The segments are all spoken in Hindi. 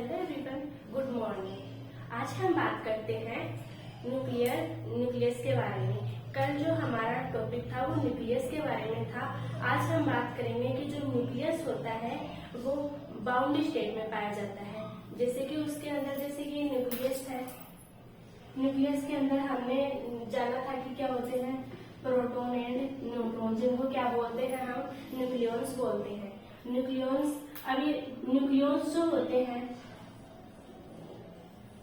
Hello everyone, good morning. आज हम बात करते हैं न्यूक्लियस के बारे में। कल जो हमारा टॉपिक था वो न्यूक्लियस के बारे में था। आज हम बात करेंगे कि जो न्यूक्लियस होता है वो बाउंड स्टेट में पाया जाता है। जैसे कि उसके अंदर जैसे कि न्यूक्लियस है, न्यूक्लियस के अंदर हमने जाना था कि क्या होते हैं प्रोटॉन एंड न्यूट्रॉन, जिनको क्या बोलते हैं हम न्यूक्लियॉन्स बोलते हैं। न्यूक्लियॉन्स अभी न्यूक्लियॉन्स जो होते हैं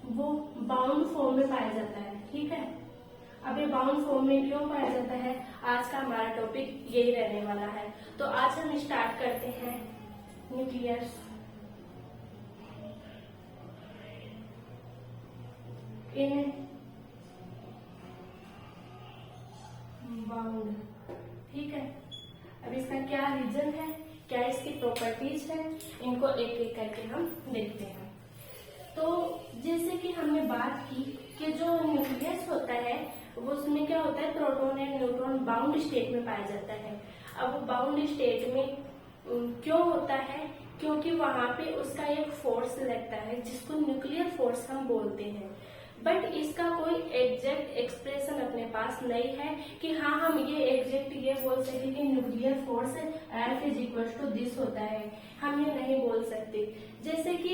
वो बाउंड फॉर्म में पाया जाता है। ठीक है, अब ये बाउंड फॉर्म में क्यों पाया जाता है, आज का हमारा टॉपिक यही रहने वाला है। तो आज हम स्टार्ट करते हैं न्यूक्लियस इन बाउंड। ठीक है, अब इसका क्या रीजन है, क्या इसकी प्रॉपर्टीज है, इनको एक एक करके हम देखते हैं। तो जैसे कि हमने बात की कि जो न्यूक्लियस होता है वो उसमें क्या होता है proton and neutron bound state में पाया जाता है। अब वो बाउंड स्टेट में क्यों होता है, क्योंकि वहां पे उसका एक फोर्स लगता है जिसको न्यूक्लियर फोर्स हम बोलते हैं। बट इसका कोई एग्जैक्ट एक्सप्रेशन अपने पास नहीं है कि हाँ हम ये एग्जैक्ट ये बोल सके कि nuclear force F is equal to this होता है, हम ये नहीं बोल सकते। जैसे कि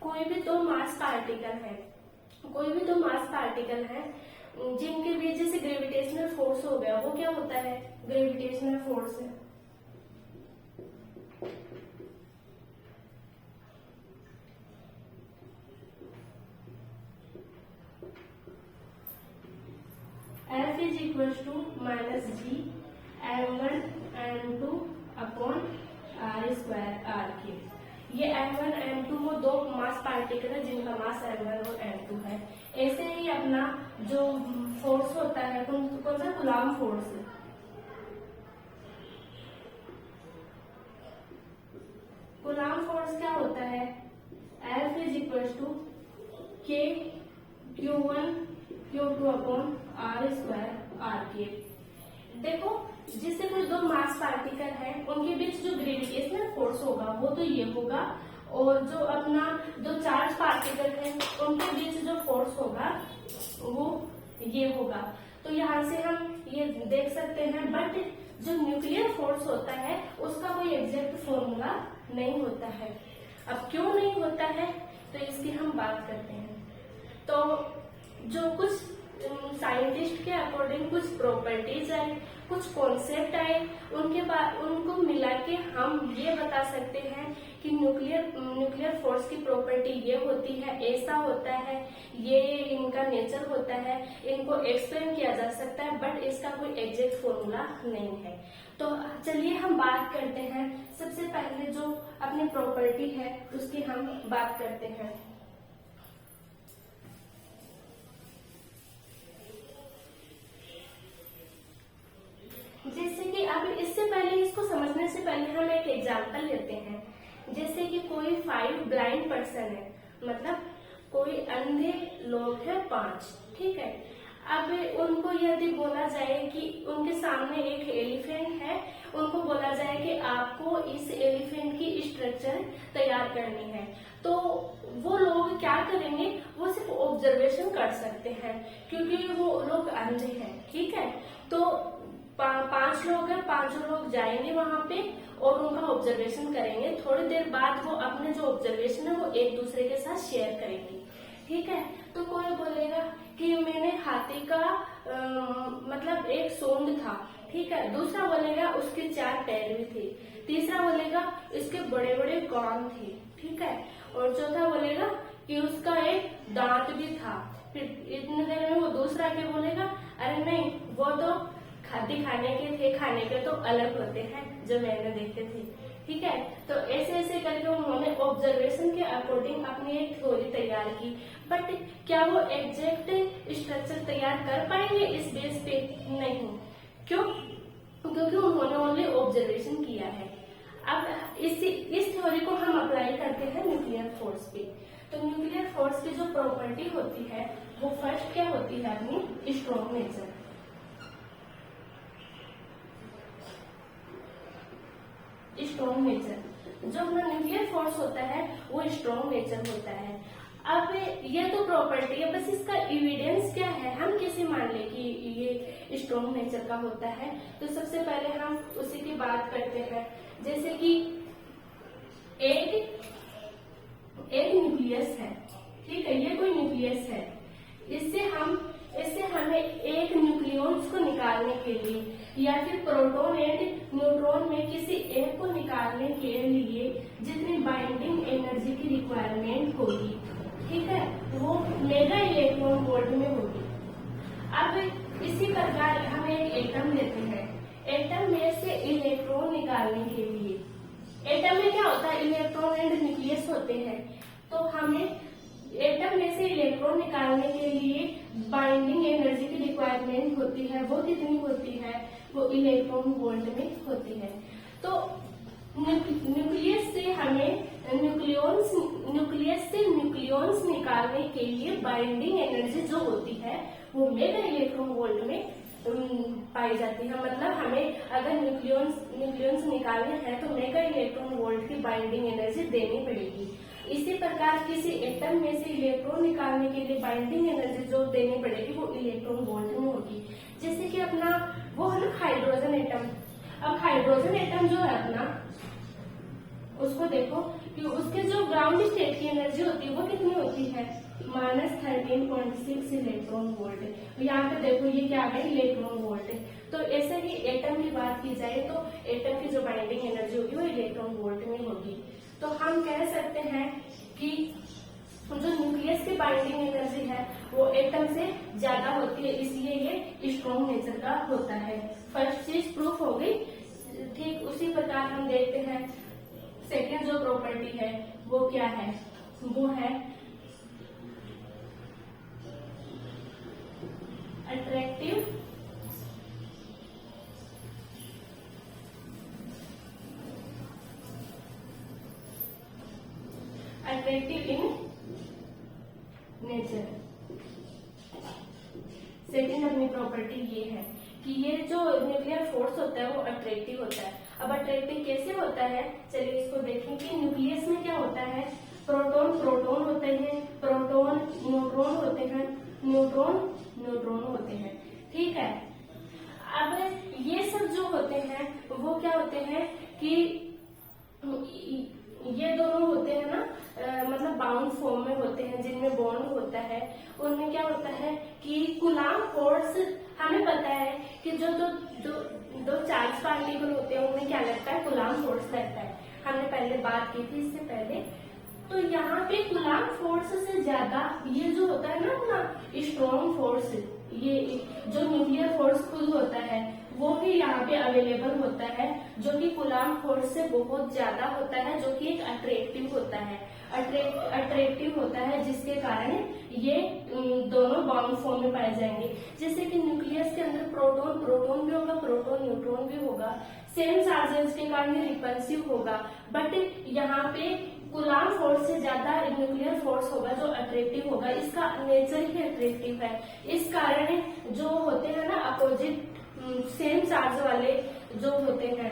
कोई भी दो मास पार्टिकल है जिनके बीच जैसे ग्रेविटेशनल फोर्स हो गया, वो क्या होता है ग्रेविटेशनल फोर्स है। F is equal to minus G m1 m2 upon r²r3। ये m1 m2 वो दो मास पार्टिकल है जिनका मास m1 और m2 है। ऐसे ही अपना जो फोर्स होता है कौन सा कूलॉम फोर्स है। कूलॉम फोर्स क्या होता है F is equal to k q1 q2 upon r²r3। देखो जिससे कोई दो मास पार्टिकल है उनके बीच जो ग्रेविटेशनल फोर्स होगा वो तो ये होगा, और जो अपना जो चार्ज पार्टिकल है उनके बीच जो फोर्स होगा वो ये होगा। तो यहाँ से हम ये देख सकते हैं। बट जो न्यूक्लियर फोर्स होता है उसका कोई एग्जैक्ट फॉर्मूला नहीं होता है। अब क्यों नहीं होता है तो इसकी हम बात करते हैं। तो जो कुछ साइंटिस्ट के अकॉर्डिंग कुछ प्रॉपर्टीज आए, कुछ कॉन्सेप्ट आए, उनके बाद उनको मिला के हम ये बता सकते हैं कि न्यूक्लियर फोर्स की प्रॉपर्टी ये होती है, ऐसा होता है, ये इनका नेचर होता है, इनको एक्सप्लेन किया जा सकता है। बट इसका कोई एग्जैक्ट फॉर्मूला नहीं है। तो चलिए हम बात करते हैं। सबसे पहले जो अपनी प्रॉपर्टी है उसकी हम बात करते हैं। जैसे कि अब इससे पहले इसको समझने से पहले हम एक एग्जांपल लेते हैं। जैसे कि कोई 5 ब्लाइंड पर्सन है, मतलब कोई अंधे लोग हैं 5। ठीक है, अब उनको यदि बोला जाए कि उनके सामने एक एलिफेंट है, उनको बोला जाए कि आपको इस एलिफेंट की स्ट्रक्चर तैयार करनी है, तो वो लोग क्या करेंगे, वो सिर्फ ऑब्जर्वेशन कर सकते हैं क्योंकि वो लोग अंधे हैं। ठीक है, तो 5 लोग हैं, 5 लोग जाएंगे वहां पे और उनका ऑब्जर्वेशन करेंगे। थोड़ी देर बाद वो अपने जो ऑब्जर्वेशन है वो एक दूसरे के साथ शेयर करेंगे। ठीक है, तो कोई बोलेगा कि मैंने हाथी का मतलब एक सूंड था। ठीक है, दूसरा बोलेगा उसके 4 पैर भी थे, तीसरा बोलेगा इसके बड़े बड़े कान थे। ठीक है, और चौथा बोलेगा कि उसका एक दांत भी था। फिर इतने देर में वो दूसरा के बोलेगा अरे नहीं वो तो खाने के थे, खाने के तो अलग होते हैं जो मैंने देखे थे। ठीक है, तो ऐसे ऐसे करके उन्होंने ऑब्जर्वेशन के अकॉर्डिंग अपनी एक थ्योरी तैयार की। बट क्या वो एग्जैक्ट स्ट्रक्चर तैयार कर पाएंगे इस बेस पे? नहीं। क्यों? क्योंकि उन्होंने ओनली ऑब्जर्वेशन किया है। अब इस थ्योरी को हम अप्लाई करते हैं न्यूक्लियर फोर्स पे। तो न्यूक्लियर फोर्स की जो प्रॉपर्टी होती है वो फर्स्ट क्या होती है अपनी स्ट्रॉन्ग नेचर। स्ट्रॉन्ग नेचर, जो अपना न्यूक्लियर फोर्स होता है वो स्ट्रॉन्ग नेचर होता है। अब ये तो प्रॉपर्टी है, बस इसका एविडेंस क्या है, हम कैसे मान ले कि ये स्ट्रॉन्ग नेचर का होता है। तो सबसे पहले हम उसी की बात करते हैं। जैसे कि एक न्यूक्लियस है, ठीक है, ये कोई न्यूक्लियस है, इससे हमें एक न्यूक्लियॉन्स को निकालने के लिए या फिर प्रोटॉन एंड न्यूट्रॉन में किसी एक को निकालने के लिए जितनी बाइंडिंग एनर्जी की रिक्वायरमेंट होगी, ठीक है, वो मेगा इलेक्ट्रॉन वोल्ट में होगी। अब इसी प्रकार हम एक एटम लेते हैं, एटम में से इलेक्ट्रॉन निकालने के लिए, एटम में क्या होता है, इलेक्ट्रॉन एंड न्यूक्लियस होते हैं, तो हमें एटम में से इलेक्ट्रॉन निकालने के लिए बाइंडिंग एनर्जी की रिक्वायरमेंट होती है, वो कितनी होती है, वो इलेक्ट्रॉन वोल्ट में होती है। तो न्यूक्लियस से हमें न्यूक्लियॉन्स निकालने के लिए बाइंडिंग एनर्जी जो होती है वो मेगा इलेक्ट्रॉन वोल्ट में पाई जाती है। मतलब हमें अगर न्यूक्लियॉन्स निकालने हैं तो मेगा इलेक्ट्रॉन वोल्ट की बाइंडिंग एनर्जी देनी पड़ेगी। इसी प्रकार किसी एटम में से इलेक्ट्रॉन निकालने के लिए बाइंडिंग एनर्जी जो देनी पड़ेगी वो इलेक्ट्रॉन वोल्ट में होगी। जैसे कि अपना वो है ना हाइड्रोजन एटम, अब हाइड्रोजन एटम जो है अपना, उसको देखो कि उसके जो ग्राउंड स्टेट की एनर्जी होती है वो कितनी होती है, -13.6 इलेक्ट्रॉन वोल्ट। यहाँ पे देखो ये क्या है, इलेक्ट्रॉन वोल्ट। तो ऐसे ही एटम की बात की जाए तो एटम की जो बाइंडिंग एनर्जी होगी वो इलेक्ट्रॉन वोल्ट में होगी। तो हम कह सकते हैं कि जो न्यूक्लियस की बाइंडिंग एनर्जी है वो एटम से ज्यादा होती है, इसलिए ये स्ट्रॉन्ग नेचर का होता है। फर्स्ट चीज प्रूफ हो गई। ठीक उसी प्रकार हम देखते हैं सेकेंड जो प्रॉपर्टी है वो क्या है, वो है अट्रैक्टिव इन नेचर। सेकेंड अपनी प्रॉपर्टी ये है कि ये जो न्यूक्लियर फोर्स होता है वो अट्रैक्टिव होता है। अब अट्रैक्टिव कैसे होता है, चलिए इसको देखें कि न्यूक्लियस में क्या होता है, प्रोटॉन होते हैं, प्रोटॉन न्यूट्रॉन होते हैं, न्यूट्रॉन होते हैं, ठीक है। अब ये सब जो होते हैं वो क्या होते हैं कि ये दोनों होते हैं ना, मतलब बाउंड फॉर्म में होते हैं, जिनमें बॉन्ड होता है। उनमें क्या होता है कि कूलाम्ब फोर्स, हमें पता है कि जो दो चार्ज पार्टिकल होते हैं उनमें क्या लगता है, कूलाम्ब फोर्स लगता है। हमने पहले बात की थी इससे पहले। तो यहाँ पे कूलाम्ब फोर्स से ज्यादा ये जो होता है ना अपना स्ट्रॉन्ग फोर्स, ये जो न्यूक्लियर फोर्स खुद होता है वो भी यहाँ पे अवेलेबल होता है, जो कि कूलाम्ब फोर्स से बहुत ज्यादा होता है, जो कि एक अट्रैक्टिव होता है, अट्रैक्टिव होता है, जिसके कारण ये दोनों बाउंड फॉर्म में पाए जाएंगे। जैसे कि न्यूक्लियस के अंदर प्रोटॉन भी होगा, प्रोटॉन न्यूट्रॉन भी होगा, सेम चार्जेस के कारण रिपल्सिव होगा, बट यहाँ पे कूलाम्ब फोर्स से ज्यादा न्यूक्लियर फोर्स होगा जो अट्रैक्टिव होगा। इसका नेचर ही अट्रैक्टिव है। इस कारण जो होते हैं ना अपोजिट सेम चार्ज वाले जो होते हैं,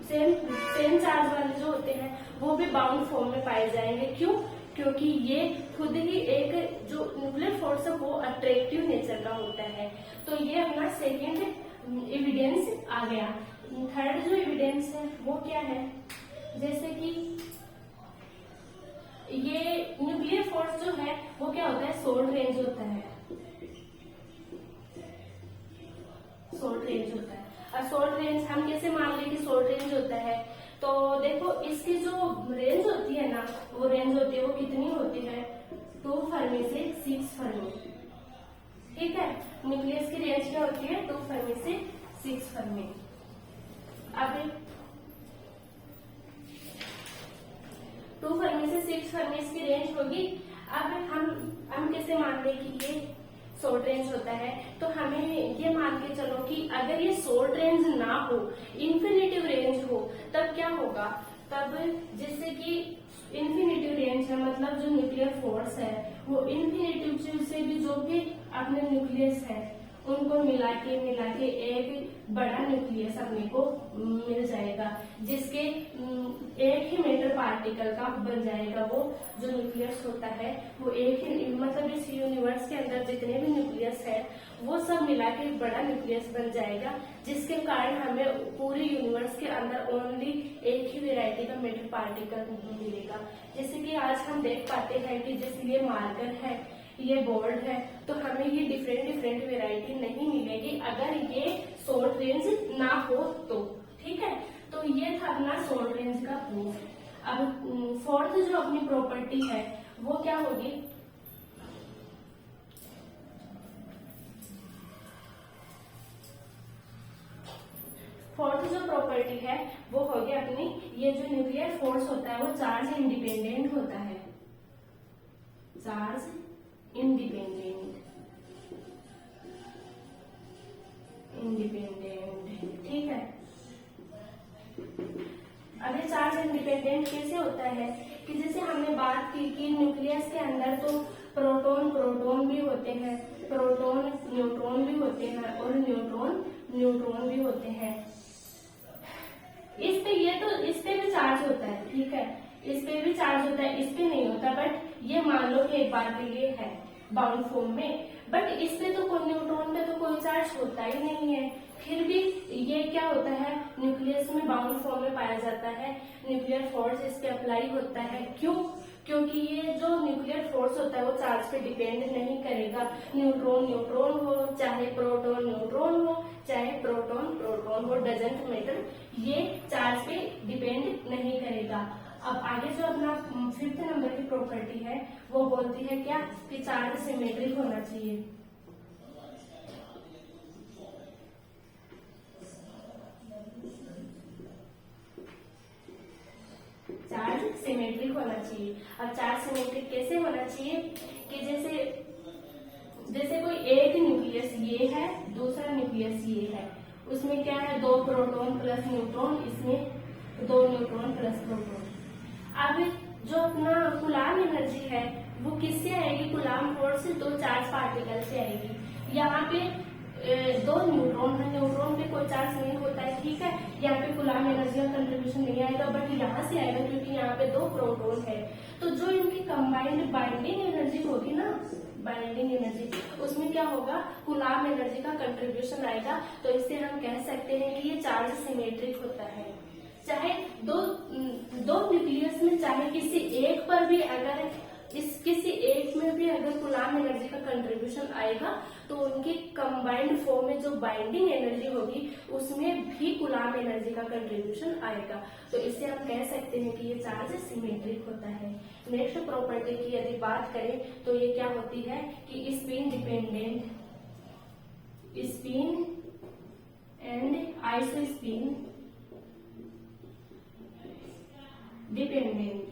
सेम चार्ज वाले जो होते हैं वो भी बाउंड फॉर्म में पाए जाएंगे। क्यों? क्योंकि ये खुद ही एक जो न्यूक्लियर फोर्स है वो अट्रैक्टिव नेचर का होता है। तो ये अपना सेकेंड एविडेंस आ गया। थर्ड जो एविडेंस है वो क्या है, जैसे कि ये न्यूक्लियर फोर्स जो है वो क्या होता है, शॉर्ट रेंज होता है, शॉर्ट रेंज होता है। अब शॉर्ट रेंज हम कैसे मान लें कि शॉर्ट रेंज होता है, तो देखो इसकी जो रेंज होती है ना, वो रेंज होती है वो कितनी होती है, 2 फर्मी से 6 फर्मी, ठीक है। न्यूक्लियस की रेंज क्या होती है, 2 फर्मी से 6 फर्मी। अब 2 फर्मी से 6 फर्मी की रेंज होगी। अब हम कैसे मान लें कि ये शॉर्ट रेंज होता है, तो हमें ये मान के चलो कि अगर ये शॉर्ट रेंज ना हो, इन्फिनिटिव रेंज हो, तब क्या होगा, तब जैसे कि इन्फिनिटिव रेंज है, मतलब जो न्यूक्लियर फोर्स है वो इन्फिनिटिव से भी जो भी अपने न्यूक्लियस है उनको मिला के एक बड़ा न्यूक्लियस अपने को मिल जाएगा, जिसके एक ही मेटर पार्टिकल का बन जाएगा। वो जो न्यूक्लियस होता है वो एक ही, मतलब इस यूनिवर्स के अंदर जितने भी न्यूक्लियस है वो सब मिला के एक बड़ा न्यूक्लियस बन जाएगा, जिसके कारण हमें पूरे यूनिवर्स के अंदर ओनली एक ही वेराइटी का मेटर पार्टिकल मिलेगा। जैसे कि आज हम देख पाते हैं कि जैसे ये मार्कर है, ये बोर्ड है, तो हमें ये डिफरेंट वेराइटी नहीं मिलेगी अगर ये शॉर्ट रेंज ना हो तो। ठीक है, तो ये था अपना शॉर्ट रेंज का प्रूफ। अब फोर्थ जो अपनी प्रॉपर्टी है वो क्या होगी, फोर्थ जो प्रॉपर्टी है वो हो गया अपनी, ये जो न्यूक्लियर फोर्स होता है वो चार्ज इंडिपेंडेंट होता है, चार्ज इंडिपेंडेंट, ठीक है। अब ये चार्ज इंडिपेंडेंट कैसे होता है कि जैसे हमने बात की कि न्यूक्लियस के अंदर तो प्रोटॉन भी होते हैं, प्रोटॉन न्यूट्रॉन भी होते हैं और न्यूट्रॉन भी होते हैं। इस पे भी चार्ज होता है, ठीक है, इस पे भी चार्ज होता है, इस पे नहीं होता, बट ये मान लो कि एक बार के लिए है बाउंड फॉर्म में, बट इस पे तो कोई न्यूट्रॉन पे तो कोई चार्ज होता ही नहीं है। फिर भी ये क्या होता है, न्यूक्लियस में बाउंड फॉर्म में पाया जाता है, न्यूक्लियर फोर्स इस पे अप्लाई होता है। क्यों? क्योंकि ये जो न्यूक्लियर फोर्स होता है वो चार्ज पे डिपेंड नहीं करेगा, न्यूट्रॉन हो चाहे प्रोटॉन न्यूट्रॉन हो चाहे प्रोटॉन हो, डजंट मैटर, ये चार्ज पे डिपेंड नहीं करेगा। अब आगे जो अपना फिफ्थ नंबर की प्रॉपर्टी है वो बोलती है क्या कि चार्ज सिमेट्रिक होना चाहिए, चार्ज सिमेट्रिक होना चाहिए। अब चार्ज सिमेट्रिक कैसे होना चाहिए कि जैसे कोई एक न्यूक्लियस ये है, दूसरा न्यूक्लियस ये है, उसमें क्या है, 2 प्रोटॉन प्लस न्यूट्रॉन, इसमें 2 न्यूट्रॉन प्लस प्रोटॉन। अब जो अपना कूलाम एनर्जी है वो किससे आएगी, कूलाम फोर्स से 2 चार्ज पार्टिकल से आएगी। यहाँ पे 2 न्यूट्रॉन है, न्यूट्रॉन पे कोई चार्ज नहीं होता है, ठीक है, यहाँ पे कूलाम एनर्जी का कंट्रीब्यूशन नहीं आएगा, बट यहाँ से आएगा क्योंकि यहाँ पे 2 प्रोटॉन है। तो जो इनकी कंबाइंड बाइंडिंग एनर्जी होगी ना, बाइंडिंग एनर्जी, उसमें क्या होगा, कूलाम एनर्जी का कंट्रीब्यूशन आएगा। तो इससे हम कह सकते हैं कि ये चार्ज सिमेट्रिक होता है। चाहे दो न्यूक्लियस में चाहे किसी एक पर भी अगर किसी एक में भी अगर कूलाम एनर्जी का कंट्रीब्यूशन आएगा तो उनकी कंबाइंड फॉर्म में जो बाइंडिंग एनर्जी होगी उसमें भी कूलाम एनर्जी का कंट्रीब्यूशन आएगा। तो इससे हम कह सकते हैं कि ये चार्ज सिमेट्रिक होता है। नेक्स्ट प्रॉपर्टी की यदि बात करें तो ये क्या होती है कि spin dependent, spin and isospin dependent,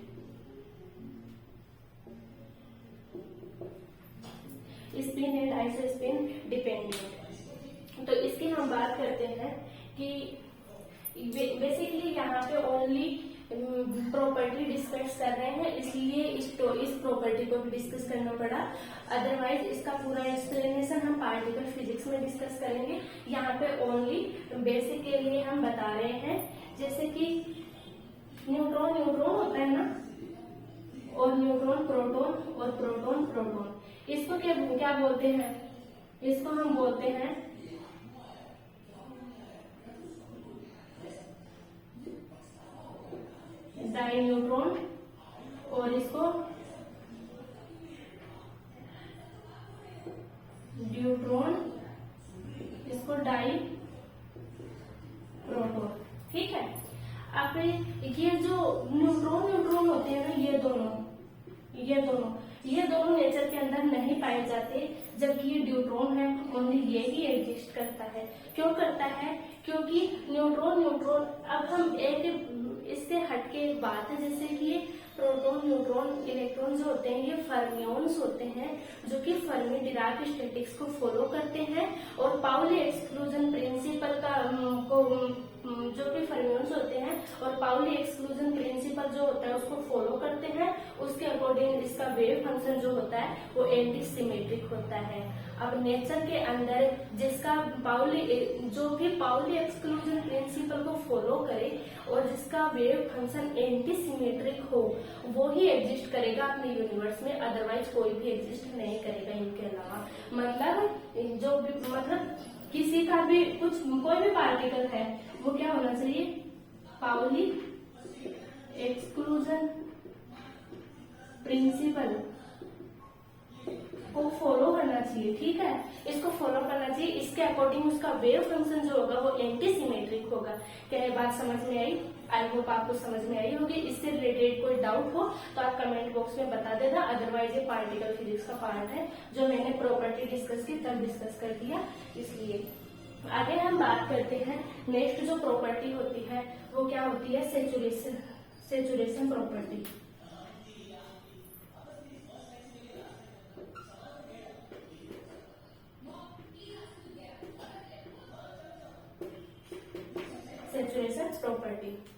spin and isospin dependent. तो इसकी हम बात करते हैं कि बेसिकली यहाँ पे ओनली प्रॉपर्टी डिस्कस कर रहे हैं, इसलिए इस प्रॉपर्टी को भी डिस्कस करना पड़ा, अदरवाइज इसका पूरा एक्सप्लेनेशन हम पार्टिकल फिजिक्स में डिस्कस करेंगे। यहाँ पे ओनली बेसिक के लिए हम बता रहे हैं, जैसे कि न्यूट्रॉन होता है ना, और न्यूट्रॉन प्रोटॉन और प्रोटॉन, इसको क्या बोलते हैं, इसको हम बोलते हैं डाई न्यूट्रॉन, और इसको ड्यूट्रॉन, इसको डाई प्रोटॉन, ठीक है। अब ये जो न्यूट्रॉन होते हैं ना, ये दोनों नेचर के अंदर नहीं पाए जाते, जबकि ये ड्यूट्रॉन है ओनली ये ही एग्जिस्ट करता है। क्यों करता है? क्योंकि न्यूट्रॉन अब हम एक इससे हटके एक बात है, जैसे कि प्रोटॉन न्यूट्रॉन इलेक्ट्रॉन जो होते हैं ये फर्मियोन्स होते हैं, जो कि फर्मी डिराक स्टैटिक्स को फॉलो करते हैं और पाउली एक्सक्लूजन प्रिंसिपल का जो कि फर्मियोन्स होते हैं और पाउली एक्सक्लूजन प्रिंसिपल प्रिंसिपल जो होता है उसको फॉलो करते हैं, उसके अकॉर्डिंग इसका वेव फंक्शन जो होता है वो एंटी सिमेट्रिक होता है। अब नेचर के अंदर जिसका जो भी पाउली एक्सक्लूजन प्रिंसिपल को फॉलो करे और जिसका वेव फंक्शन एंटी सिमेट्रिक हो वो ही एग्जिस्ट करेगा अपने यूनिवर्स में, अदरवाइज कोई भी एग्जिस्ट नहीं करेगा इनके अलावा। मतलब किसी का भी कोई भी पार्टिकल है वो क्या होना चाहिए, पाउली एक्सक्लूजन प्रिंसिपल को फॉलो करना चाहिए। ठीक है, इसको फॉलो करना चाहिए, इसके अकॉर्डिंग उसका वेव फंक्शन जो होगा वो एंटी सिमेट्रिक होगा। क्या ये बात समझ में आई? आई होप आपको समझ में आई होगी। इससे रिलेटेड कोई डाउट हो तो आप कमेंट बॉक्स में बता देना, अदरवाइज ये पार्टिकल फिजिक्स का पार्ट है जो मैंने प्रॉपर्टी डिस्कस की तब डिस्कस कर दिया। इसलिए आगे हम बात करते हैं, नेक्स्ट जो प्रॉपर्टी होती है वो क्या होती है, सेचुरेशन प्रॉपर्टी।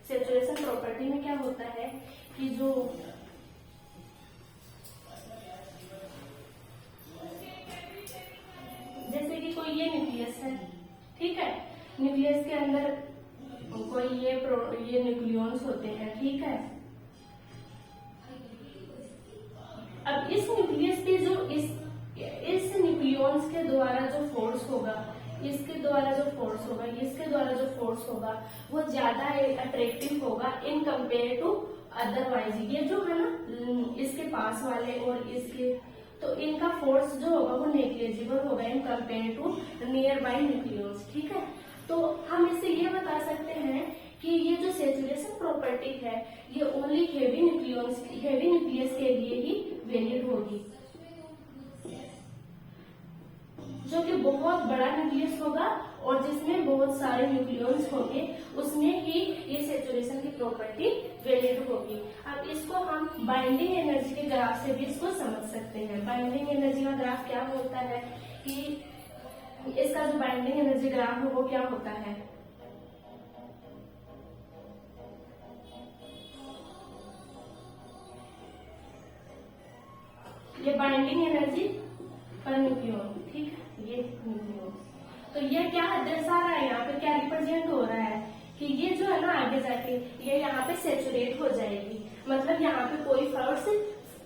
सेचुरेशन प्रॉपर्टी में क्या होता है कि जो जैसे कि कोई ये न्यूक्लियस है, ठीक है, न्यूक्लियस के अंदर कोई ये न्यूक्लियॉन्स होते हैं, ठीक है। अब इस न्यूक्लियस पे जो इस न्यूक्लियॉन्स के द्वारा जो फोर्स होगा, इसके द्वारा जो फोर्स होगा, इसके द्वारा जो फोर्स होगा वो ज्यादा अट्रैक्टिव होगा इन कंपेयर टू अदरवाइज। ये जो है ना इसके पास वाले और इसके, तो इनका फोर्स जो होगा वो नेग्लिजिबल होगा in compare to nearby nucleus. ठीक है, तो हम इससे ये बता सकते हैं कि ये जो सेचुरेशन प्रॉपर्टी है ये ओनली हेवी न्यूक्लियस के लिए ही वैलिड होगी, जो कि बहुत बड़ा न्यूक्लियस होगा और जिसमें बहुत सारे न्यूक्लियॉन्स होंगे, उसमें ही ये सेचुरेशन की प्रॉपर्टी वैलिड होगी। अब इसको हम बाइंडिंग एनर्जी के ग्राफ से भी इसको समझ सकते हैं। बाइंडिंग एनर्जी का ग्राफ क्या होता है कि इसका जो बाइंडिंग एनर्जी ग्राफ है वो क्या होता है, ये बाइंडिंग एनर्जी पर न्यूक्लियॉन, ठीक है, ये न्यूक्लियॉन। तो ये क्या दर्शा रहा है, यहाँ पे क्या रिप्रेजेंट हो रहा है कि ये जो है ना आगे जाके ये यहाँ पे सेचुरेट हो जाएगी, मतलब यहाँ पे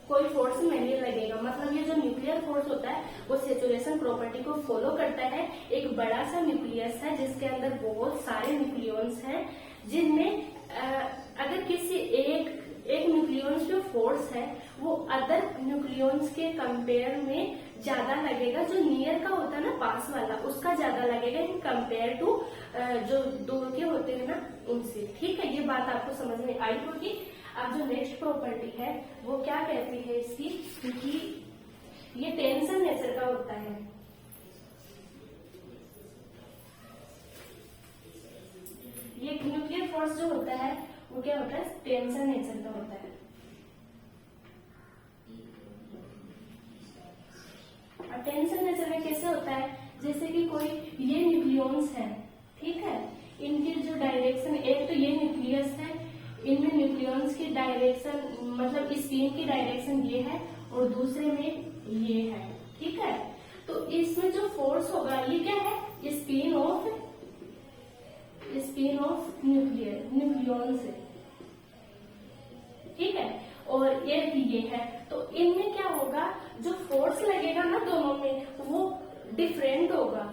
कोई फोर्स नहीं लगेगा। मतलब ये जो न्यूक्लियर फोर्स होता है वो सेचुरेशन प्रॉपर्टी को फॉलो करता है। एक बड़ा सा न्यूक्लियस है जिसके अंदर बहुत सारे न्यूक्लियॉन्स हैं, जिनमें अगर किसी एक न्यूक्लियॉन्स जो फोर्स है वो अदर न्यूक्लियॉन्स के कंपेयर में ज्यादा लगेगा, जो नियर का होता है ना पास वाला उसका ज्यादा लगेगा इन कंपेयर टू जो दूर के होते हैं ना उनसे। ठीक है, ये बात आपको समझ में आई होगी। अब जो नेक्स्ट प्रॉपर्टी है वो क्या कहती है इसकी, क्योंकि ये टेंशन नेचर का होता है। ये न्यूक्लियर फोर्स जो होता है वो क्या होता है, टेंशन नेचर का होता है। और टेंशन नेचर में कैसे होता है, जैसे कि कोई ये न्यूक्लियॉन्स है, ठीक है, इनकी जो डायरेक्शन, एक तो ये न्यूक्लियस है, इनमें न्यूक्लियॉन्स की डायरेक्शन मतलब स्पिन की डायरेक्शन ये है और दूसरे में ये है, ठीक है। तो इसमें जो फोर्स होगा ये क्या है, स्पिन ऑफ न्यूक्लियॉन से, ठीक है, और ये है। तो इनमें क्या होगा, जो फोर्स लगेगा ना दोनों में वो डिफरेंट होगा,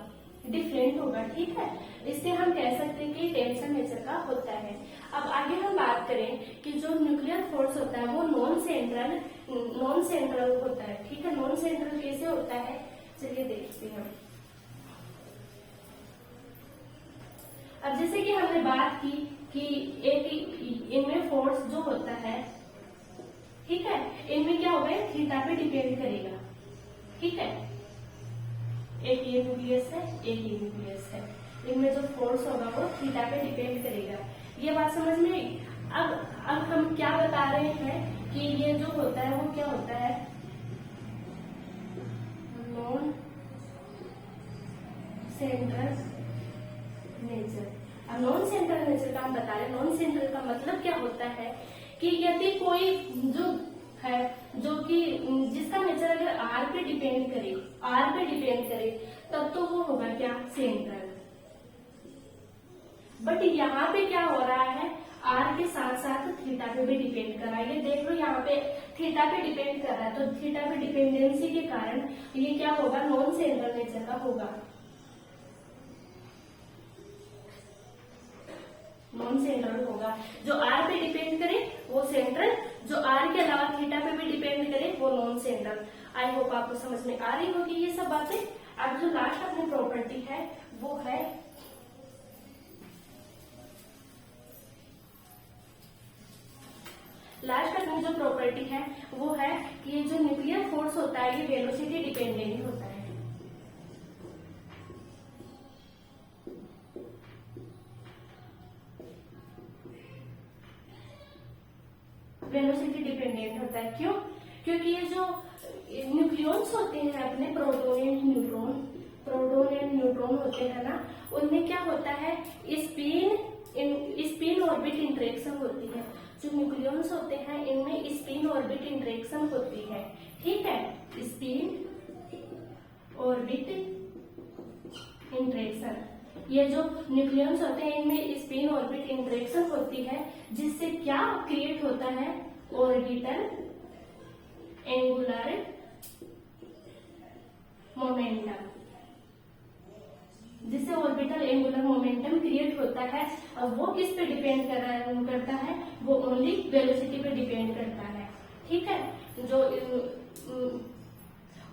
ठीक है। इससे हम कह सकते हैं कि टेंशन नेचर का होता है। अब आगे हम बात करें कि जो न्यूक्लियर फोर्स होता है वो नॉन सेंट्रल होता है, ठीक है। नॉन सेंट्रल कैसे होता है, चलिए देखते हैं। अब जैसे कि हमने बात की कि एक इनमें फोर्स जो होता है, ठीक है, इनमें क्या होगा, थीटा पे डिपेंड करेगा, ठीक है। एक ये न्यूक्लियस है, एक ये न्यूक्लियस है, इनमें जो फोर्स होगा वो थीटा पे डिपेंड करेगा। ये बात समझ में आई। अब हम क्या बता रहे हैं कि ये जो होता है वो क्या होता है, नॉन सेंट्रल नेचर। अब नॉन सेंट्रल नेचर का हम बता रहे हैं। नॉन सेंट्रल का मतलब क्या होता है कि यदि कोई जो है जो कि जिसका नेचर अगर आर पे डिपेंड करे तब तो वो होगा क्या, सेंट्रल। बट यहाँ पे क्या हो रहा है, आर के साथ साथ थीटा पे भी डिपेंड कर रहा है। ये देख लो यहाँ पे थीटा पे डिपेंड कर रहा है, तो थीटा पे डिपेंडेंसी के कारण ये क्या होगा, नॉन सेंट्रल नेचर का होगा, नॉन सेंट्रल होगा। जो आर पे डिपेंड करे वो सेंट्रल, जो आर के अलावा थीटा पे भी डिपेंड करे वो नॉन सेंट्रल। आई होप आपको समझ में आ रही होगी ये सब बातें। अब जो लास्ट अपनी प्रॉपर्टी है वो है कि ये जो न्यूक्लियर फोर्स होता है ये वेलोसिटी डिपेंडेंट होता है। वेलोसिटी डिपेंडेंट होता है, क्यों? क्योंकि ये जो न्यूक्लियॉन्स होते हैं अपने प्रोटॉन एंड न्यूट्रॉन होते हैं ना, उनमें क्या होता है, स्पिन ऑर्बिट इंटरेक्शन होती है। जो न्यूक्लियॉन्स होते हैं इनमें स्पिन ऑर्बिट इंटरेक्शन होती है, ठीक है, स्पिन ऑर्बिट इंटरेक्शन। ये जो न्यूक्लियॉन्स होते हैं इनमें स्पिन ऑर्बिट इंटरेक्शन होती है, जिससे क्या क्रिएट होता है, ऑर्बिटल एंगुलर मोमेंटम, जिससे ऑर्बिटल एंगुलर मोमेंटम क्रिएट होता है। अब वो किस पे डिपेंड करता है, वो ओनली वेलोसिटी पे डिपेंड करता है, ठीक है। जो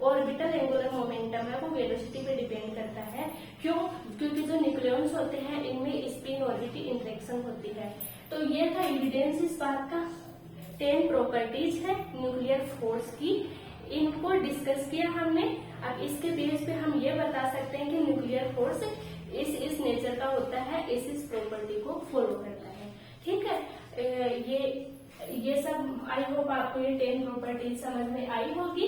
ऑर्बिटल एंगुलर मोमेंटम है वो वेलोसिटी पे डिपेंड करता है, क्यों? क्योंकि जो न्यूक्लियॉन्स होते हैं इनमें स्पिन ऑर्बिट इंटरेक्शन होती है। तो ये था एविडेंस इस बात का। 10 प्रॉपर्टीज है न्यूक्लियर फोर्स की, इनको डिस्कस किया हमने। अब इसके बेस पे हम ये बता सकते हैं कि न्यूक्लियर फोर्स इस नेचर का होता है, इस प्रॉपर्टी को फॉलो करता है, ठीक है। ये सब आई होप आपको ये 10 प्रॉपर्टीज समझ में आई होगी।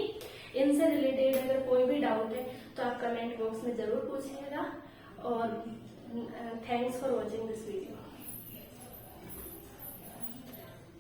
इनसे रिलेटेड अगर कोई भी डाउट है तो आप कमेंट बॉक्स में जरूर पूछिएगा। और thanks for watching this video.